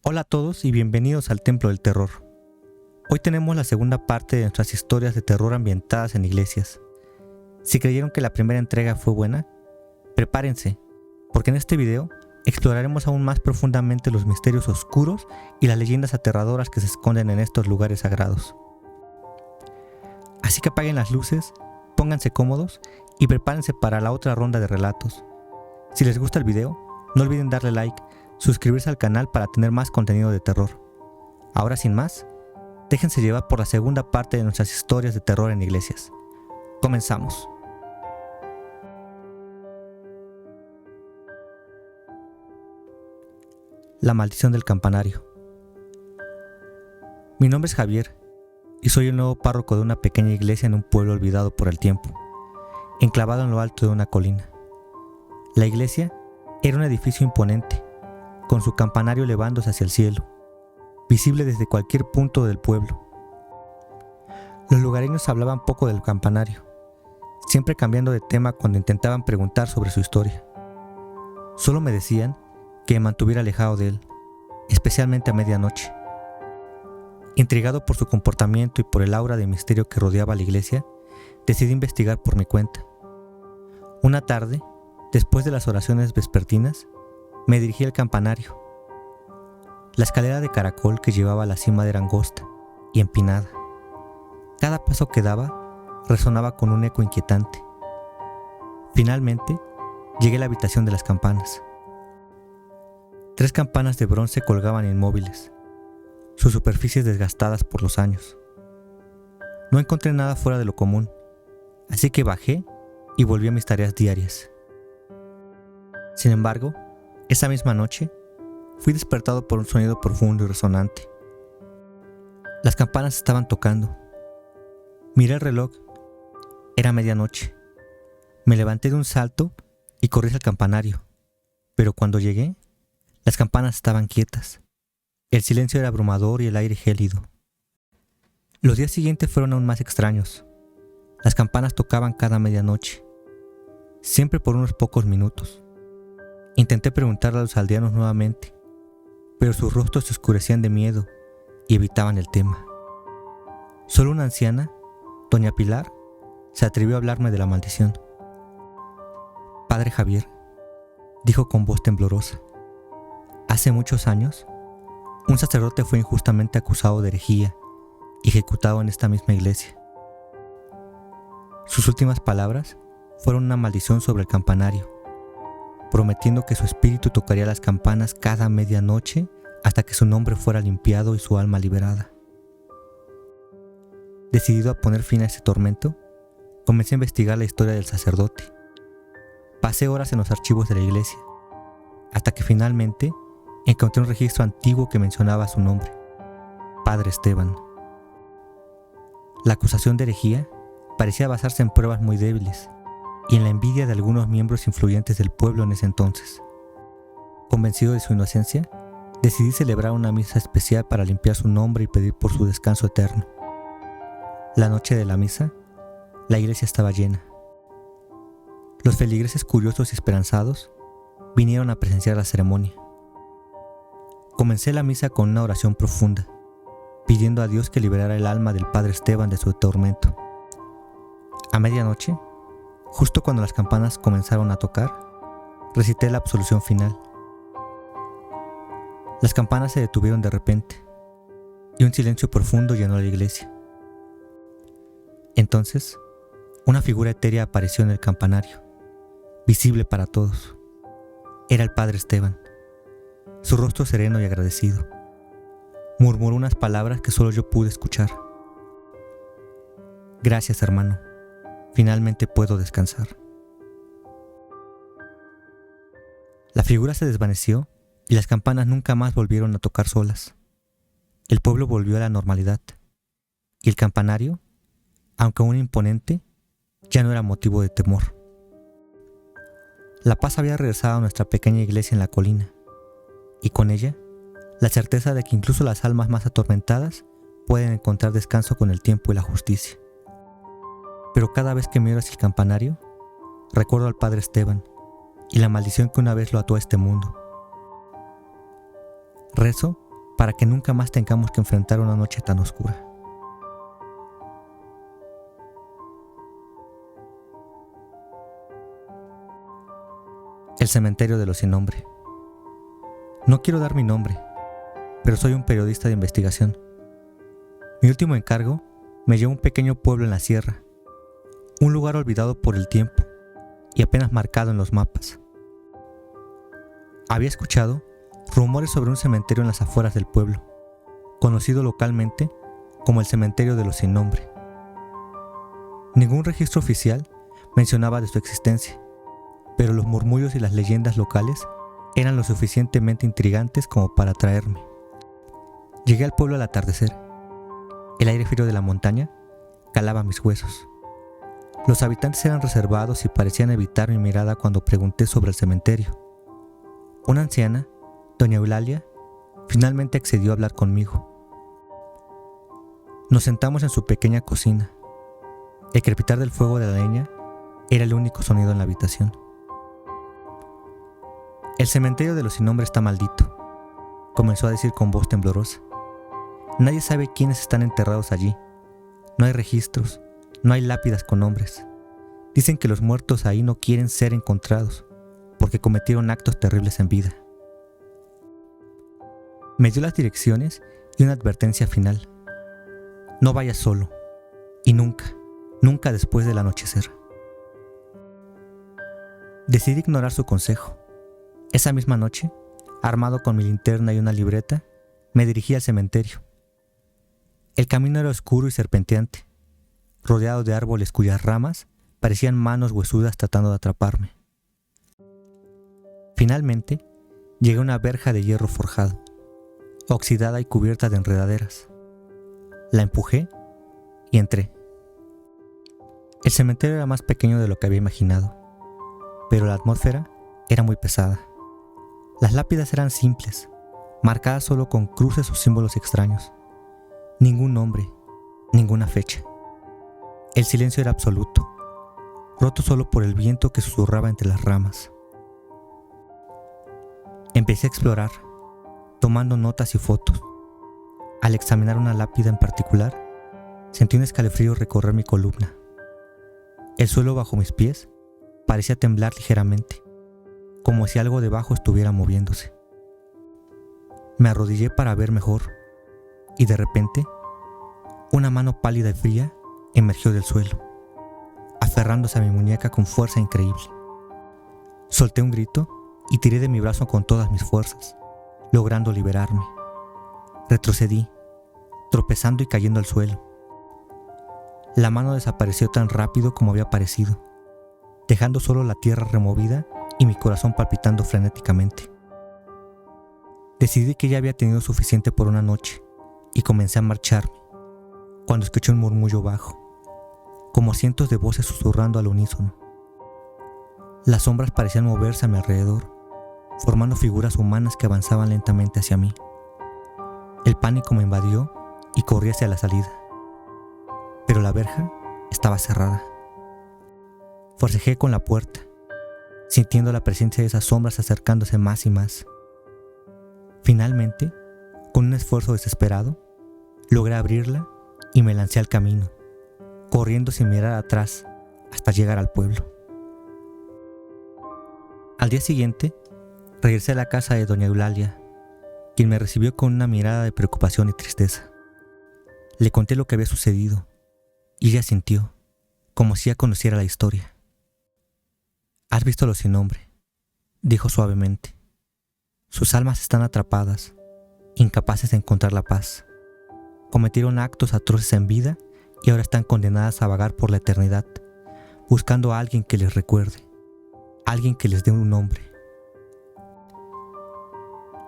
Hola a todos y bienvenidos al Templo del Terror. Hoy tenemos la segunda parte de nuestras historias de terror ambientadas en iglesias. Si creyeron que la primera entrega fue buena, prepárense, porque en este video exploraremos aún más profundamente los misterios oscuros y las leyendas aterradoras que se esconden en estos lugares sagrados. Así que apaguen las luces, pónganse cómodos y prepárense para la otra ronda de relatos. Si les gusta el video, no olviden darle like, suscribirse al canal para tener más contenido de terror. Ahora sin más, déjense llevar por la segunda parte de nuestras historias de terror en iglesias. Comenzamos. La maldición del campanario. Mi nombre es Javier y soy el nuevo párroco de una pequeña iglesia en un pueblo olvidado por el tiempo, enclavado en lo alto de una colina. La iglesia era un edificio imponente, con su campanario elevándose hacia el cielo, visible desde cualquier punto del pueblo. Los lugareños hablaban poco del campanario, siempre cambiando de tema cuando intentaban preguntar sobre su historia. Solo me decían que me mantuviera alejado de él, especialmente a medianoche. Intrigado por su comportamiento y por el aura de misterio que rodeaba la iglesia, decidí investigar por mi cuenta. Una tarde, después de las oraciones vespertinas, me dirigí al campanario. La escalera de caracol que llevaba a la cima era angosta y empinada. Cada paso que daba resonaba con un eco inquietante. Finalmente, llegué a la habitación de las campanas. 3 campanas de bronce colgaban inmóviles, sus superficies desgastadas por los años. No encontré nada fuera de lo común, así que bajé y volví a mis tareas diarias. Sin embargo, esa misma noche, fui despertado por un sonido profundo y resonante. Las campanas estaban tocando. Miré el reloj. Era medianoche. Me levanté de un salto y corrí hacia el campanario. Pero cuando llegué, las campanas estaban quietas. El silencio era abrumador y el aire gélido. Los días siguientes fueron aún más extraños. Las campanas tocaban cada medianoche, siempre por unos pocos minutos. Intenté preguntarle a los aldeanos nuevamente, pero sus rostros se oscurecían de miedo y evitaban el tema. Solo una anciana, doña Pilar, se atrevió a hablarme de la maldición. Padre Javier, dijo con voz temblorosa, hace muchos años, un sacerdote fue injustamente acusado de herejía y ejecutado en esta misma iglesia. Sus últimas palabras fueron una maldición sobre el campanario, prometiendo que su espíritu tocaría las campanas cada medianoche hasta que su nombre fuera limpiado y su alma liberada. Decidido a poner fin a ese tormento, comencé a investigar la historia del sacerdote. Pasé horas en los archivos de la iglesia, hasta que finalmente encontré un registro antiguo que mencionaba su nombre, Padre Esteban. La acusación de herejía parecía basarse en pruebas muy débiles y en la envidia de algunos miembros influyentes del pueblo en ese entonces. Convencido de su inocencia, decidí celebrar una misa especial para limpiar su nombre y pedir por su descanso eterno. La noche de la misa, la iglesia estaba llena. Los feligreses curiosos y esperanzados vinieron a presenciar la ceremonia. Comencé la misa con una oración profunda, pidiendo a Dios que liberara el alma del Padre Esteban de su tormento. A medianoche, justo cuando las campanas comenzaron a tocar, recité la absolución final. Las campanas se detuvieron de repente y un silencio profundo llenó la iglesia. Entonces, una figura etérea apareció en el campanario, visible para todos. Era el Padre Esteban, su rostro sereno y agradecido. Murmuró unas palabras que solo yo pude escuchar. Gracias, hermano. Finalmente puedo descansar. La figura se desvaneció y las campanas nunca más volvieron a tocar solas. El pueblo volvió a la normalidad y el campanario, aunque aún imponente, ya no era motivo de temor. La paz había regresado a nuestra pequeña iglesia en la colina y con ella la certeza de que incluso las almas más atormentadas pueden encontrar descanso con el tiempo y la justicia. Pero cada vez que miro hacia el campanario, recuerdo al Padre Esteban y la maldición que una vez lo ató a este mundo. Rezo para que nunca más tengamos que enfrentar una noche tan oscura. El cementerio de los sin nombre. No quiero dar mi nombre, pero soy un periodista de investigación. Mi último encargo me llevó a un pequeño pueblo en la sierra, un lugar olvidado por el tiempo y apenas marcado en los mapas. Había escuchado rumores sobre un cementerio en las afueras del pueblo, conocido localmente como el cementerio de los sin nombre. Ningún registro oficial mencionaba de su existencia, pero los murmullos y las leyendas locales eran lo suficientemente intrigantes como para atraerme. Llegué al pueblo al atardecer. El aire frío de la montaña calaba mis huesos. Los habitantes eran reservados y parecían evitar mi mirada cuando pregunté sobre el cementerio. Una anciana, doña Eulalia, finalmente accedió a hablar conmigo. Nos sentamos en su pequeña cocina. El crepitar del fuego de la leña era el único sonido en la habitación. El cementerio de los sin nombre está maldito, comenzó a decir con voz temblorosa. Nadie sabe quiénes están enterrados allí. No hay registros, no hay lápidas con nombres. Dicen que los muertos ahí no quieren ser encontrados porque cometieron actos terribles en vida. Me dio las direcciones y una advertencia final. No vayas solo, y nunca, nunca después del anochecer. Decidí ignorar su consejo. Esa misma noche, armado con mi linterna y una libreta, me dirigí al cementerio. El camino era oscuro y serpenteante, rodeado de árboles cuyas ramas parecían manos huesudas tratando de atraparme. Finalmente, llegué a una verja de hierro forjado, oxidada y cubierta de enredaderas. La empujé y entré. El cementerio era más pequeño de lo que había imaginado, pero la atmósfera era muy pesada. Las lápidas eran simples, marcadas solo con cruces o símbolos extraños. Ningún nombre, ninguna fecha. El silencio era absoluto, roto solo por el viento que susurraba entre las ramas. Empecé a explorar, tomando notas y fotos. Al examinar una lápida en particular, sentí un escalofrío recorrer mi columna. El suelo bajo mis pies parecía temblar ligeramente, como si algo debajo estuviera moviéndose. Me arrodillé para ver mejor, y de repente, una mano pálida y fría emergió del suelo, aferrándose a mi muñeca con fuerza increíble. Solté un grito y tiré de mi brazo con todas mis fuerzas, logrando liberarme. Retrocedí, tropezando y cayendo al suelo. La mano desapareció tan rápido como había aparecido, dejando solo la tierra removida y mi corazón palpitando frenéticamente. Decidí que ya había tenido suficiente por una noche y comencé a marcharme, cuando escuché un murmullo bajo, como cientos de voces susurrando al unísono. Las sombras parecían moverse a mi alrededor, formando figuras humanas que avanzaban lentamente hacia mí. El pánico me invadió y corrí hacia la salida, pero la verja estaba cerrada. Forcejé con la puerta, sintiendo la presencia de esas sombras acercándose más y más. Finalmente, con un esfuerzo desesperado, logré abrirla y me lancé al camino, corriendo sin mirar atrás hasta llegar al pueblo. Al día siguiente, regresé a la casa de doña Eulalia, quien me recibió con una mirada de preocupación y tristeza. Le conté lo que había sucedido y ella sintió, como si ya conociera la historia. «Has visto los sin nombre», dijo suavemente. «Sus almas están atrapadas, incapaces de encontrar la paz. Cometieron actos atroces en vida y ahora están condenadas a vagar por la eternidad, buscando a alguien que les recuerde, alguien que les dé un nombre».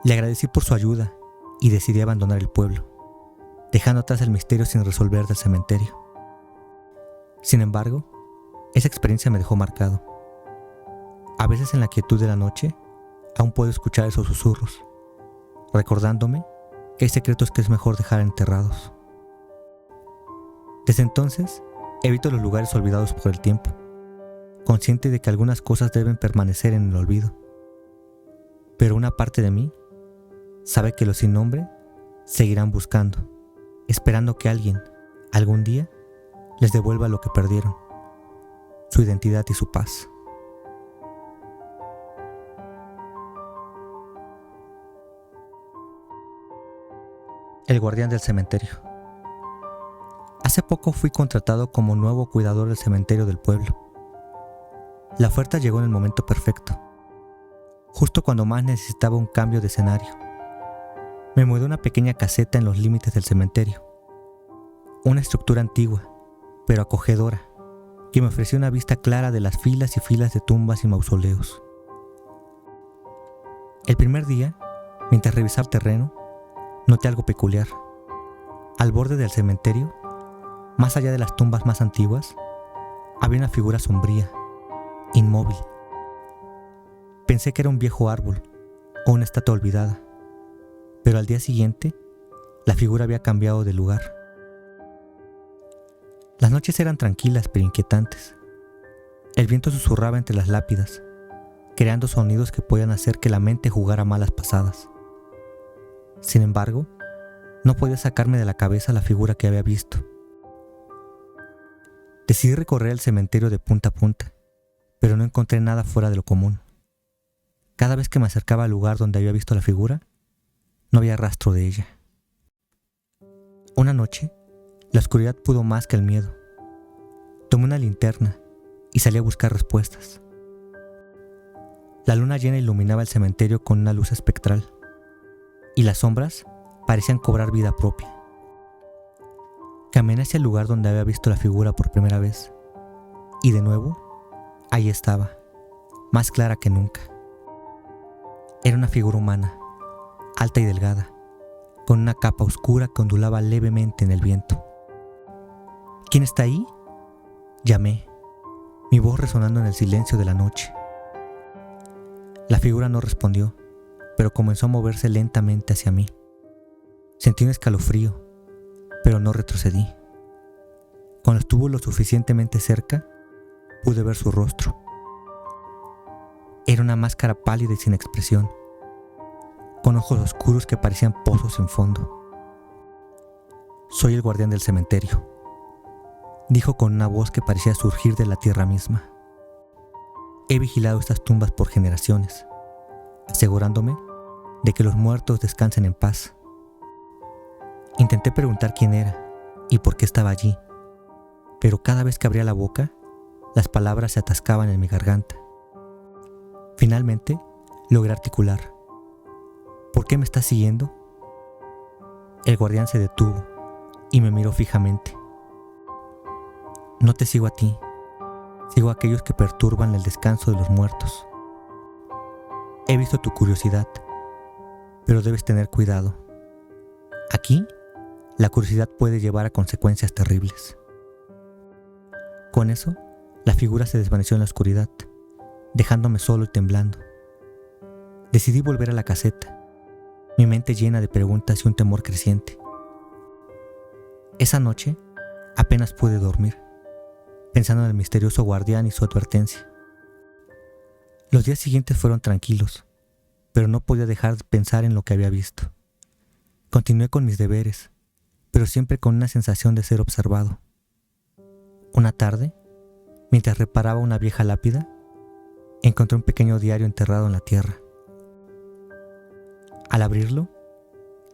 Le agradecí por su ayuda y decidí abandonar el pueblo, dejando atrás el misterio sin resolver del cementerio. Sin embargo, esa experiencia me dejó marcado. A veces en la quietud de la noche, aún puedo escuchar esos susurros, recordándome que hay secretos que es mejor dejar enterrados. Desde entonces, evito los lugares olvidados por el tiempo, consciente de que algunas cosas deben permanecer en el olvido. Pero una parte de mí sabe que los sin nombre seguirán buscando, esperando que alguien, algún día, les devuelva lo que perdieron, su identidad y su paz. El guardián del cementerio. Hace poco fui contratado como nuevo cuidador del cementerio del pueblo. La oferta llegó en el momento perfecto, justo cuando más necesitaba un cambio de escenario. Me mudé a una pequeña caseta en los límites del cementerio, una estructura antigua, pero acogedora, que me ofreció una vista clara de las filas y filas de tumbas y mausoleos. El primer día, mientras revisaba el terreno, noté algo peculiar. Al borde del cementerio, más allá de las tumbas más antiguas, había una figura sombría, inmóvil. Pensé que era un viejo árbol o una estatua olvidada, pero al día siguiente, la figura había cambiado de lugar. Las noches eran tranquilas pero inquietantes. El viento susurraba entre las lápidas, creando sonidos que podían hacer que la mente jugara malas pasadas. Sin embargo, no podía sacarme de la cabeza la figura que había visto. Decidí recorrer el cementerio de punta a punta, pero no encontré nada fuera de lo común. Cada vez que me acercaba al lugar donde había visto la figura, no había rastro de ella. Una noche, la oscuridad pudo más que el miedo. Tomé una linterna y salí a buscar respuestas. La luna llena iluminaba el cementerio con una luz espectral, y las sombras parecían cobrar vida propia. Caminé hacia el lugar donde había visto la figura por primera vez, y de nuevo, ahí estaba, más clara que nunca. Era una figura humana, alta y delgada, con una capa oscura que ondulaba levemente en el viento. ¿Quién está ahí?, llamé, mi voz resonando en el silencio de la noche. La figura no respondió, pero comenzó a moverse lentamente hacia mí. Sentí un escalofrío, pero no retrocedí. Cuando estuvo lo suficientemente cerca, pude ver su rostro. Era una máscara pálida y sin expresión, con ojos oscuros que parecían pozos sin fondo. «Soy el guardián del cementerio», dijo con una voz que parecía surgir de la tierra misma. «He vigilado estas tumbas por generaciones, asegurándome de que los muertos descansen en paz. Intenté preguntar quién era y por qué estaba allí, pero cada vez que abría la boca, las palabras se atascaban en mi garganta. Finalmente, logré articular: ¿por qué me estás siguiendo?». El guardián se detuvo y me miró fijamente. «No te sigo a ti, sigo a aquellos que perturban el descanso de los muertos. He visto tu curiosidad, pero debes tener cuidado. Aquí, la curiosidad puede llevar a consecuencias terribles». Con eso, la figura se desvaneció en la oscuridad, dejándome solo y temblando. Decidí volver a la caseta, mi mente llena de preguntas y un temor creciente. Esa noche, apenas pude dormir, pensando en el misterioso guardián y su advertencia. Los días siguientes fueron tranquilos, pero no podía dejar de pensar en lo que había visto. Continué con mis deberes, pero siempre con una sensación de ser observado. Una tarde, mientras reparaba una vieja lápida, encontré un pequeño diario enterrado en la tierra. Al abrirlo,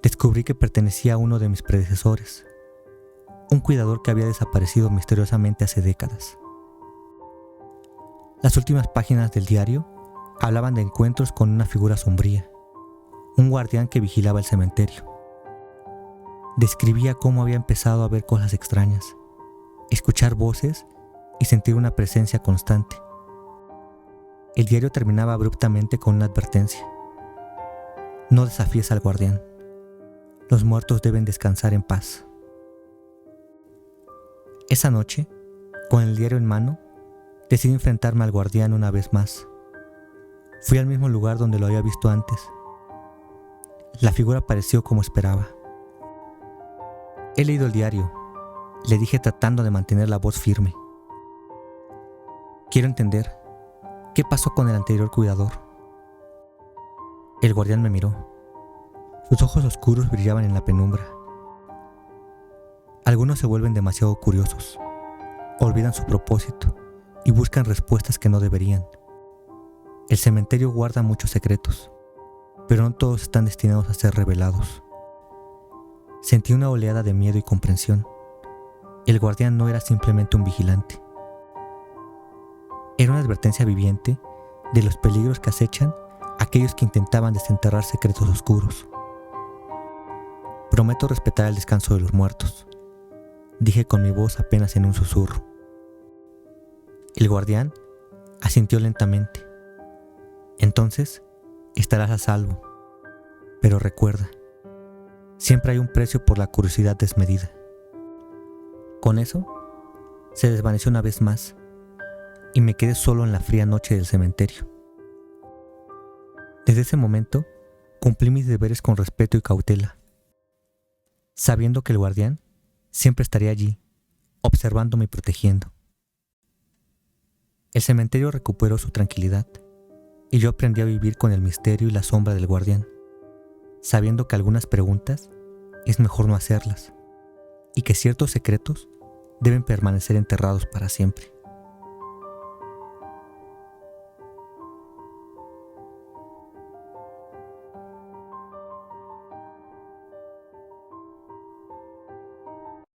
descubrí que pertenecía a uno de mis predecesores, un cuidador que había desaparecido misteriosamente hace décadas. Las últimas páginas del diario hablaban de encuentros con una figura sombría, un guardián que vigilaba el cementerio. Describía cómo había empezado a ver cosas extrañas, escuchar voces y sentir una presencia constante. El diario terminaba abruptamente con una advertencia: «No desafíes al guardián. Los muertos deben descansar en paz». Esa noche, con el diario en mano, decidí enfrentarme al guardián una vez más. Fui al mismo lugar donde lo había visto antes. La figura apareció como esperaba. «He leído el diario», le dije tratando de mantener la voz firme. «Quiero entender, ¿qué pasó con el anterior cuidador?». El guardián me miró. Sus ojos oscuros brillaban en la penumbra. Algunos se vuelven demasiado curiosos, olvidan su propósito y buscan respuestas que no deberían. El cementerio guarda muchos secretos, pero no todos están destinados a ser revelados. Sentí una oleada de miedo y comprensión. El guardián no era simplemente un vigilante. Era una advertencia viviente de los peligros que acechan a aquellos que intentaban desenterrar secretos oscuros. Prometo respetar el descanso de los muertos, dije con mi voz apenas en un susurro. El guardián asintió lentamente. Entonces, estarás a salvo. Pero recuerda, siempre hay un precio por la curiosidad desmedida. Con eso, se desvaneció una vez más y me quedé solo en la fría noche del cementerio. Desde ese momento, cumplí mis deberes con respeto y cautela, sabiendo que el guardián siempre estaría allí, observándome y protegiendo. El cementerio recuperó su tranquilidad y yo aprendí a vivir con el misterio y la sombra del guardián, sabiendo que algunas preguntas es mejor no hacerlas y que ciertos secretos deben permanecer enterrados para siempre.